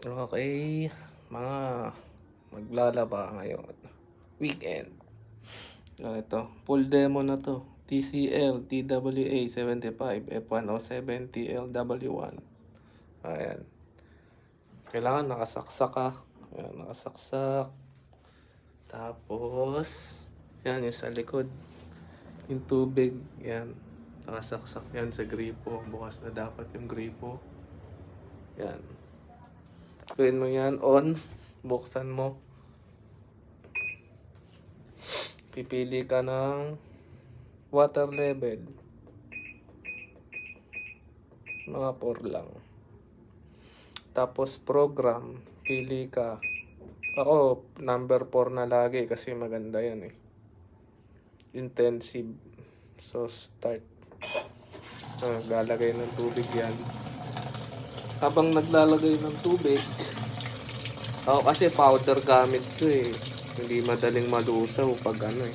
Okay, mga maglalaba ngayon. Weekend. Ito, full demo na to. TCL TWA 75 F107 TLW1. Ayan. Kailangan nakasaksak ka. Ayan, nakasaksak. Tapos, yan yung sa likod. Yung tubig, yan. Nakasaksak yan sa gripo. Bukas na dapat yung gripo. Yan. Gawin mo yan on. Buksan mo. Pipili ka ng water level. Mga 4 lang. Tapos program. Pili ka. Ako, number 4 na lagi kasi maganda yan eh. Intensive. So, start. Lalagay ng tubig yan. Habang naglalagay ng tubig, ako kasi powder gamit ko eh. Hindi madaling malusaw pag ano eh.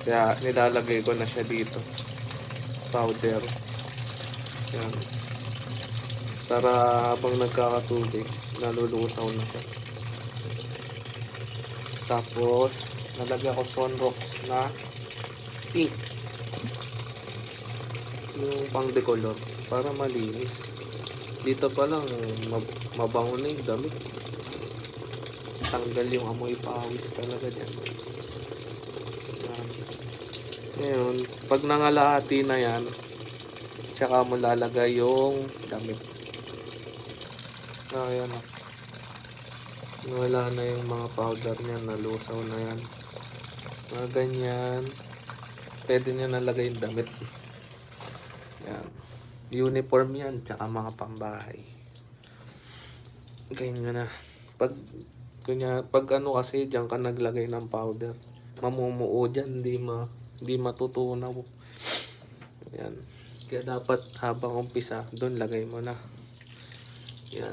Kaya nilalagay ko na siya dito. Powder. Yan. Para habang nagkakatubig, nalulusaw na siya. Tapos, nalagyan ko Sunrox na pink. Yung pang decolor. Para malinis. Dito pa lang, mabango na yung damit. Tanggal yung amoy pawis talaga dyan. Ngayon, pag nangalahati na yan, tsaka mo lalagay yung damit. Ayan. Wala na yung mga powder niya, nalusaw na yan. Mga ganyan. Pwede nyo nalagay yung damit. Yan. Uniform yan, tsaka mga pambahay. Ganyan na. Pag ano kasi, diyan ka naglagay ng powder. Mamumuo dyan, hindi matutunaw. Yan. Kaya dapat habang umpisa, doon lagay mo na. Yan.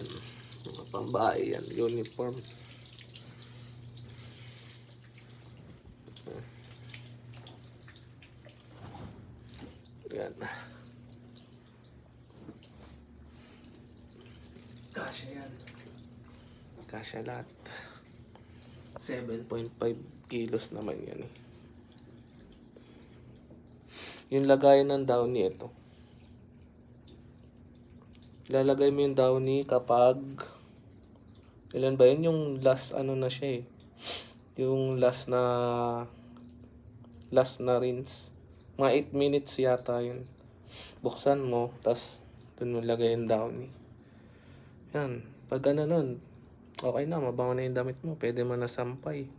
Mga pambahay yan. Uniform. Yan. Kasya yan. Kasya lahat. 7.5 kilos naman yan eh. Yung lagayan ng downy ito. Lalagay mo yung downy kapag ilan ba yun? Yung last ano na siya eh. Yung last na rinse. Mga 8 minutes yata yun. Buksan mo, tas dun mo lagay yung downy. Yan. Pag ano nun, okay na, mabango na yung damit mo. Pwede mo na sampay.